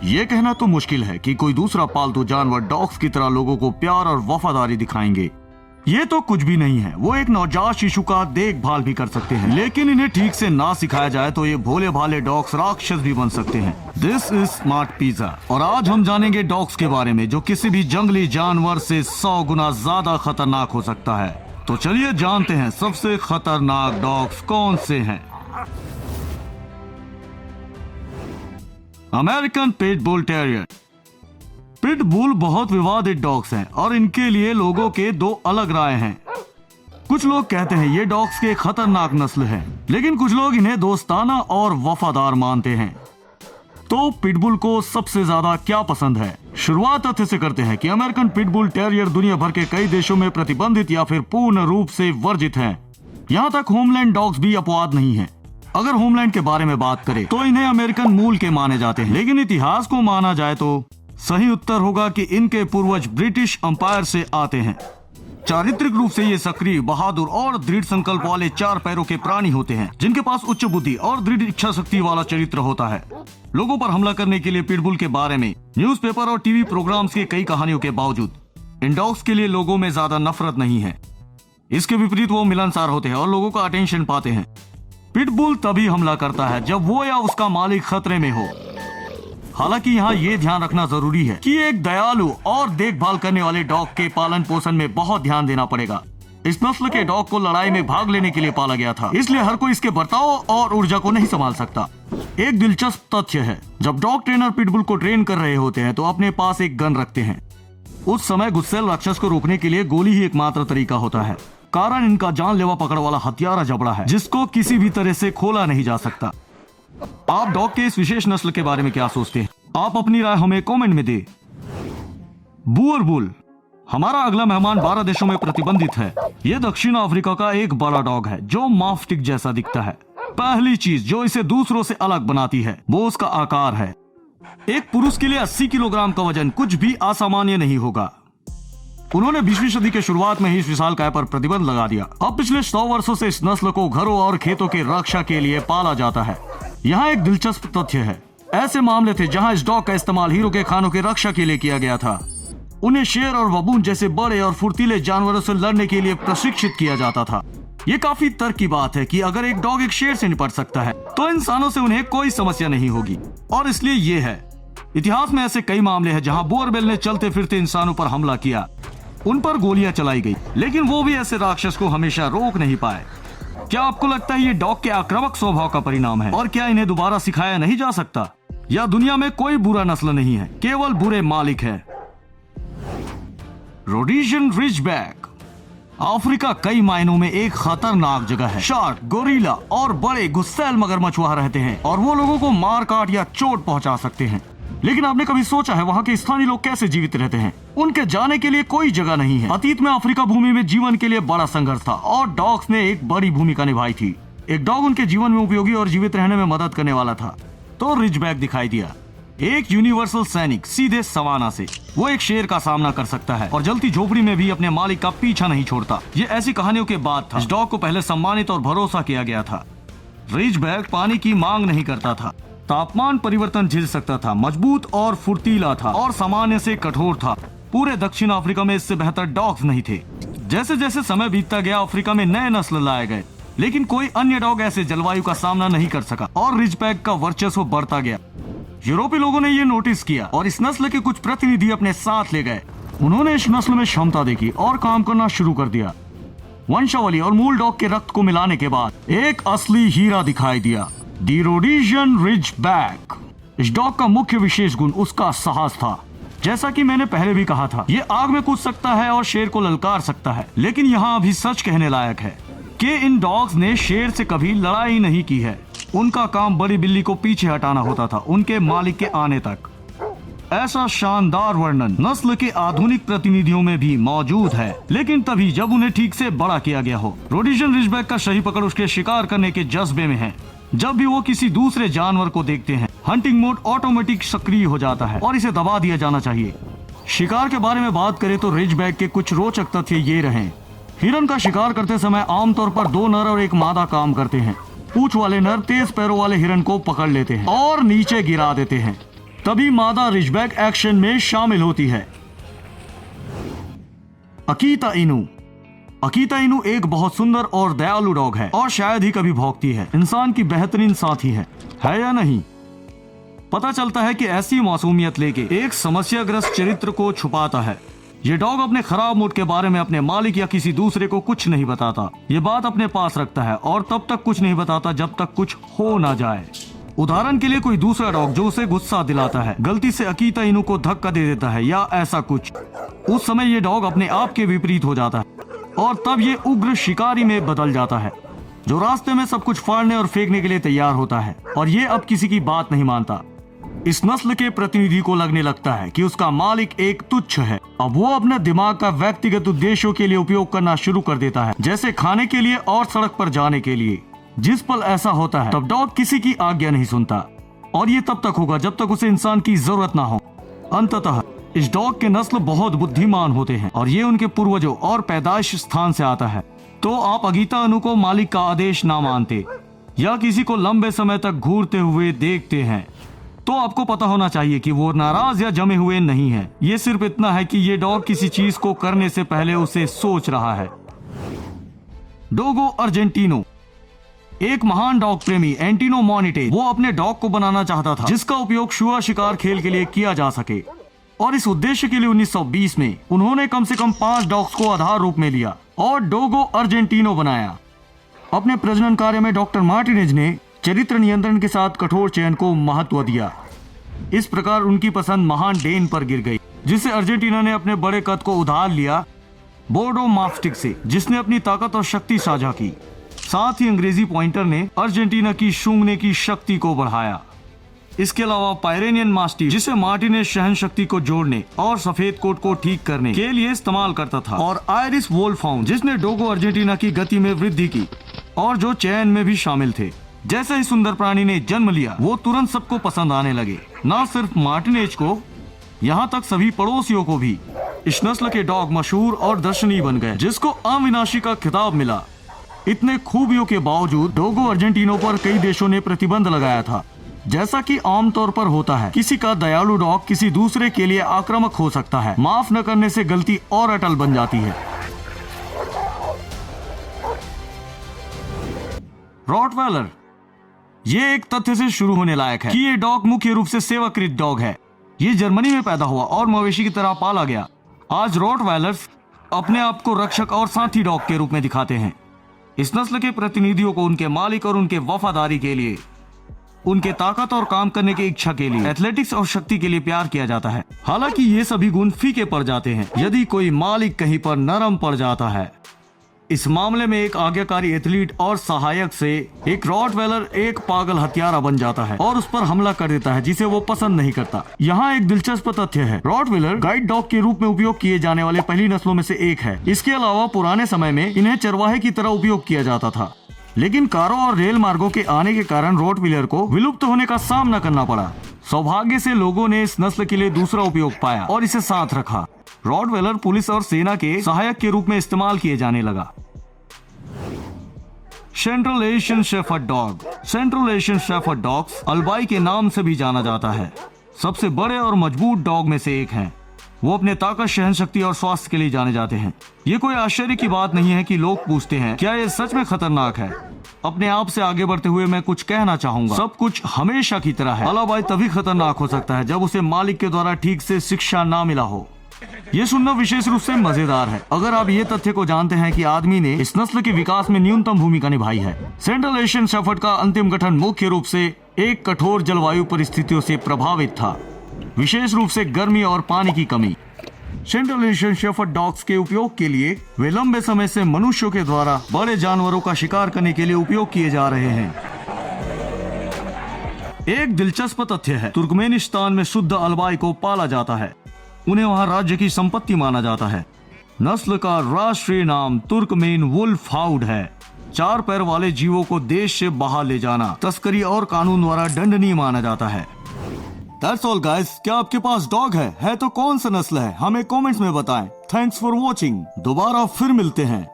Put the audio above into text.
ये कहना तो मुश्किल है कि कोई दूसरा पालतू जानवर डॉग्स की तरह लोगों को प्यार और वफादारी दिखाएंगे। ये तो कुछ भी नहीं है। वो एक नवजात शिशु का देखभाल भी कर सकते हैं, लेकिन इन्हें ठीक से ना सिखाया जाए तो ये भोले भाले डॉग्स राक्षस भी बन सकते हैं। दिस इज स्मार्ट पिज्जा और आज हम जानेंगे डॉग्स के बारे में जो किसी भी जंगली जानवर से 100 गुना ज्यादा खतरनाक हो सकता है। तो चलिए जानते हैं सबसे खतरनाक डॉग्स कौन से हैं। American pit bull terrier. Pit bull बहुत विवादित डॉग्स हैं और इनके लिए लोगों के दो अलग राय हैं। कुछ लोग कहते हैं ये डॉग्स के खतरनाक नस्ल है, लेकिन कुछ लोग इन्हें दोस्ताना और वफादार मानते हैं। तो पिटबुल को सबसे ज्यादा क्या पसंद है? शुरुआत तथ्य से करते हैं कि अमेरिकन पिटबुल टेरियर दुनिया भर के कई देशों में प्रतिबंधित या फिर पूर्ण रूप से वर्जित हैं। यहाँ तक होमलैंड डॉग्स भी अपवाद नहीं है। अगर होमलैंड के बारे में बात करें तो इन्हें अमेरिकन मूल के माने जाते हैं, लेकिन इतिहास को माना जाए तो सही उत्तर होगा कि इनके पूर्वज ब्रिटिश अंपायर से आते हैं। चारित्रिक रूप से ये सक्रिय, बहादुर और दृढ़ संकल्प वाले 4 पैरों के प्राणी होते हैं, जिनके पास उच्च बुद्धि और दृढ़ इच्छा शक्ति वाला चरित्र होता है। लोगों पर हमला करने के लिए पिटबुल के बारे में न्यूज़पेपर और टीवी प्रोग्राम्स की कई कहानियों के बावजूद इन डॉग्स के लिए लोगों में ज्यादा नफरत नहीं है। इसके विपरीत वो मिलनसार होते हैं और लोगों का अटेंशन पाते हैं। पिटबुल तभी हमला करता है जब वो या उसका मालिक खतरे में हो। हालांकि यहाँ ये ध्यान रखना जरूरी है कि एक दयालु और देखभाल करने वाले डॉग के पालन पोषण में बहुत ध्यान देना पड़ेगा। इस नस्ल के डॉग को लड़ाई में भाग लेने के लिए पाला गया था, इसलिए हर कोई इसके बर्ताव और ऊर्जा को नहीं संभाल सकता। एक दिलचस्प तथ्य है, जब डॉग ट्रेनर पिटबुल को ट्रेन कर रहे होते हैं तो अपने पास एक गन रखते हैं। उस समय गुस्सैल राक्षस को रोकने के लिए गोली ही एकमात्र तरीका होता है, कारण इनका जानलेवा पकड़ वाला हथियार जबड़ा है जिसको किसी भी तरह से खोला नहीं जा सकता। आप डॉग के इस विशेष नस्ल के बारे में क्या सोचते हैं? आप अपनी राय हमें कमेंट में दें। बूअर बुल। हमारा अगला मेहमान 12 देशों में प्रतिबंधित है। यह दक्षिण अफ्रीका का एक बड़ा डॉग है जो माफ्टिक जैसा दिखता है। पहली चीज जो इसे दूसरों से अलग बनाती है वो उसका आकार है। एक पुरुष के लिए 80 किलोग्राम का वजन कुछ भी असामान्य नहीं होगा। उन्होंने 20वीं सदी के शुरुआत में ही इस विशालकाय पर प्रतिबंध लगा दिया। अब पिछले 100 वर्षों से इस नस्ल को घरों और खेतों की रक्षा के लिए पाला जाता है। यहाँ एक दिलचस्प तथ्य है, ऐसे मामले थे जहाँ इस डॉग का इस्तेमाल हीरो के खानों की रक्षा के लिए किया गया था। उन्हें शेर और बबून जैसे बड़े और फुर्तीले जानवरों से लड़ने के लिए प्रशिक्षित किया जाता था। ये काफी तर्क की बात है कि अगर एक डॉग एक शेर से निपट सकता है तो इंसानों से उन्हें कोई समस्या नहीं होगी, और इसलिए ये है। इतिहास में ऐसे कई मामले हैं जहाँ बोअरबेल ने चलते फिरते इंसानों पर हमला किया, उन पर गोलियां चलाई गई, लेकिन वो भी ऐसे राक्षस को हमेशा रोक नहीं पाए। क्या आपको लगता है ये डॉग के आक्रामक स्वभाव का परिणाम है? और क्या इन्हें दोबारा सिखाया नहीं जा सकता? या दुनिया में कोई बुरा नस्ल नहीं है, केवल बुरे मालिक है? Rhodesian ridgeback. अफ्रीका कई मायनों में एक खतरनाक जगह है। शार्क, गोरिल्ला और बड़े गुस्सैल मगरमच्छ वहां रहते हैं और वो लोगों को मार काट या चोट पहुंचा सकते हैं। लेकिन आपने कभी सोचा है वहाँ के स्थानीय लोग कैसे जीवित रहते हैं? उनके जाने के लिए कोई जगह नहीं है। अतीत में अफ्रीका भूमि में जीवन के लिए बड़ा संघर्ष था और डॉग्स ने एक बड़ी भूमिका निभाई थी। एक डॉग उनके जीवन में उपयोगी और जीवित रहने में मदद करने वाला था। तो रिजबैक दिखाई दिया, एक यूनिवर्सल सैनिक सीधे सवाना से। वो एक शेर का सामना कर सकता है और जलती झोपड़ी में भी अपने मालिक का पीछा नहीं छोड़ता। ये ऐसी कहानियों के बाद था। इस डॉग को पहले सम्मानित और भरोसा किया गया था। रिजबैक पानी की मांग नहीं करता था, तापमान परिवर्तन झेल सकता था, मजबूत और फुर्तीला था और सामान्य से कठोर था। पूरे दक्षिण अफ्रीका में इससे बेहतर डॉग्स नहीं थे। जैसे जैसे समय बीतता गया अफ्रीका में नए नस्ल लाए गए, लेकिन कोई अन्य डॉग ऐसे जलवायु का सामना नहीं कर सका और रिजबैक का वर्चस्व बढ़ता गया। यूरोपीय लोगों ने ये नोटिस किया और इस नस्ल के कुछ प्रतिनिधि अपने साथ ले गए। उन्होंने इस नस्ल में क्षमता देखी और काम करना शुरू कर दिया। वंशावली और मूल डॉग के रक्त को मिलाने के बाद एक असली हीरा दिखाई दिया, दी रोडेशियन रिजबैक। इस डॉग का मुख्य विशेष गुण उसका साहस था। जैसा कि मैंने पहले भी कहा था, ये आग में कूद सकता है और शेर को ललकार सकता है। लेकिन यहाँ अभी सच कहने लायक है कि इन डॉग्स ने शेर से कभी लड़ाई नहीं की है। उनका काम बड़ी बिल्ली को पीछे हटाना होता था उनके मालिक के आने तक। ऐसा शानदार वर्णन नस्ल के आधुनिक प्रतिनिधियों में भी मौजूद है, लेकिन तभी जब उन्हें ठीक से बड़ा किया गया हो। रोडेशियन रिजबैक का सही पकड़ उसके शिकार करने के जज्बे में है। जब भी वो किसी दूसरे जानवर को देखते हैं, हंटिंग मोड ऑटोमेटिक सक्रिय हो जाता है और इसे दबा दिया जाना चाहिए। शिकार के बारे में बात करें तो रिजबैक के कुछ रोचक तथ्य ये रहे। हिरन का शिकार करते समय आमतौर पर 2 नर और एक मादा काम करते हैं। पूंछ वाले नर तेज पैरों वाले हिरन को पकड़ लेते हैं और नीचे गिरा देते हैं। तभी मादा रिजबैक एक्शन में शामिल होती है। अकीता इनू। अकीता इनू एक बहुत सुंदर और दयालु डॉग है और शायद ही कभी भौंकती है। इंसान की बेहतरीन साथी है या नहीं? पता चलता है कि ऐसी मासूमियत लेके एक समस्याग्रस्त चरित्र को छुपाता है। ये डॉग अपने खराब मूड के बारे में अपने मालिक या किसी दूसरे को कुछ नहीं बताता। ये बात अपने पास रखता है और तब तक कुछ नहीं बताता जब तक कुछ हो ना जाए। उदाहरण के लिए कोई दूसरा डॉग जो उसे गुस्सा दिलाता है, गलती से अकीता इनू को धक्का दे देता है या ऐसा कुछ, उस समय ये डॉग अपने आप के विपरीत हो जाता है और तब ये उग्र शिकारी में बदल जाता है जो रास्ते में सब कुछ फाड़ने और फेंकने के लिए तैयार होता है। और ये अब किसी की बात नहीं मानता। इस नस्ल के प्रतिनिधि को लगने लगता है कि उसका मालिक एक तुच्छ है। अब वो अपने दिमाग का व्यक्तिगत उद्देश्यों के लिए उपयोग करना शुरू कर देता है, जैसे खाने के लिए और सड़क पर जाने के लिए। जिस पल ऐसा होता है तब डॉग किसी की आज्ञा नहीं सुनता और ये तब तक होगा जब तक उसे इंसान की जरूरत ना हो। अंततः इस डॉग के नस्ल बहुत बुद्धिमान होते हैं और ये उनके पूर्वजों और पैदाइश स्थान से आता है। तो आप अकीता इनू को मालिक का आदेश ना मानते या किसी को लंबे समय तक घूरते हुए देखते हैं तो आपको पता होना चाहिए कि वो नाराज या जमे हुए नहीं है। ये सिर्फ इतना है कि ये डॉग किसी चीज को करने से पहले उसे सोच रहा है। डोगो अर्जेंटिनो। एक महान डॉग प्रेमी एंटिनो मोनिटे वो अपने डॉग को बनाना चाहता था जिसका उपयोग शुआ शिकार खेल के लिए किया जा सके और इस उद्देश्य के लिए 1920 में उन्होंने कम से कम 5 डॉग्स को आधार रूप में लिया और डोगो अर्जेंटिनो बनाया। अपने प्रजनन कार्य में डॉक्टर मार्टिनेज ने चरित्र नियंत्रण के साथ कठोर चयन को महत्व दिया। इस प्रकार उनकी पसंद महान डेन पर गिर गई, जिसे अर्जेंटीना ने अपने बड़े कद को उधार लिया बोर्डो मास्टिक से, जिसने अपनी ताकत और शक्ति साझा की। साथ ही अंग्रेजी पॉइंटर ने अर्जेंटीना की सूंघने की शक्ति को बढ़ाया। इसके अलावा पायरेनियन मास्टिफ, जिसे मार्टिनेज सहन शक्ति को जोड़ने और सफेद कोट को ठीक करने के लिए इस्तेमाल करता था, और आयरिश वोल्फाउंड जिसने डोगो अर्जेंटीना की गति में वृद्धि की और जो चयन में भी शामिल थे। जैसे ही सुंदर प्राणी ने जन्म लिया वो तुरंत सबको पसंद आने लगे, न सिर्फ मार्टिनेज को, यहाँ तक सभी पड़ोसियों को भी। इस नस्ल के डॉग मशहूर और दर्शनीय बन गए, जिसको अविनाशी का खिताब मिला। इतने खूबियों के बावजूद डोगो अर्जेंटिनो पर कई देशों ने प्रतिबंध लगाया था। जैसा कि आमतौर पर होता है, किसी का दयालु डॉग किसी दूसरे के लिए आक्रामक हो सकता है। माफ न करने से गलती और अटल बन जाती है। रॉटवेलर। ये एक तथ्य से शुरू होने लायक है कि ये डॉग मुख्य रूप से सेवाकृत डॉग है। ये जर्मनी में पैदा हुआ और मवेशी की तरह पाला गया। आज रॉटवेलर्स अपने आप को रक्षक और साथी डॉग के रूप में दिखाते हैं। इस नस्ल के प्रतिनिधियों को उनके मालिक और उनके वफादारी के लिए, उनके ताकत और काम करने की इच्छा के लिए, एथलेटिक्स और शक्ति के लिए प्यार किया जाता है। हालांकि ये सभी गुण फीके पड़ जाते हैं यदि कोई मालिक कहीं पर नरम पड़ जाता है। इस मामले में एक आज्ञाकारी एथलीट और सहायक से एक रॉटवेलर एक पागल हत्यारा बन जाता है और उस पर हमला कर देता है जिसे वो पसंद नहीं करता। यहाँ एक दिलचस्प तथ्य है, रॉटवेलर गाइड डॉग के रूप में उपयोग किए जाने वाले पहली नस्लों में से एक है। इसके अलावा पुराने समय में इन्हें चरवाहे की तरह उपयोग किया जाता था, लेकिन कारों और रेल मार्गों के आने के कारण रॉटवेलर को विलुप्त होने का सामना करना पड़ा। सौभाग्य से लोगों ने इस नस्ल के लिए दूसरा उपयोग पाया और इसे साथ रखा। रॉटवेलर पुलिस और सेना के सहायक के रूप में इस्तेमाल किए जाने लगा। Central Asian Shepherd dog. Central Asian Shepherd dogs Alabai के नाम से भी जाना जाता है। सबसे बड़े और मजबूत डॉग में से एक हैं। वो अपने ताकत, सहन शक्ति और स्वास्थ्य के लिए जाने जाते हैं। ये कोई आश्चर्य की बात नहीं है कि लोग पूछते हैं क्या ये सच में खतरनाक है। अपने आप से आगे बढ़ते हुए मैं कुछ कहना चाहूंगा, सब कुछ हमेशा की तरह है। अलाबाई तभी खतरनाक हो सकता है जब उसे मालिक के द्वारा ठीक से शिक्षा ना मिला हो। ये सुनना विशेष रूप से मजेदार है अगर आप ये तथ्य को जानते हैं कि आदमी ने इस नस्ल के विकास में न्यूनतम भूमिका निभाई है। सेंट्रल एशियन शेफर्ड का अंतिम गठन मुख्य रूप से एक कठोर जलवायु परिस्थितियों से प्रभावित था, विशेष रूप से गर्मी और पानी की कमी। सेंट्रल एशियन शेफर्ड डॉग्स के उपयोग के लिए वे लंबे समय से मनुष्यों के द्वारा बड़े जानवरों का शिकार करने के लिए उपयोग किए जा रहे हैं। एक दिलचस्प तथ्य है, तुर्कमेनिस्तान में शुद्ध अल्बाई को पाला जाता है। उन्हें वहां राज्य की संपत्ति माना जाता है। नस्ल का राष्ट्रीय नाम तुर्कमेन वुल्फ हाउंड है। 4 पैर वाले जीवों को देश से बाहर ले जाना तस्करी और कानून द्वारा दंडनीय माना जाता है। That's all guys, क्या आपके पास डॉग है तो कौन सा नस्ल है हमें कमेंट्स में बताएं। Thanks for watching. दोबारा फिर मिलते हैं।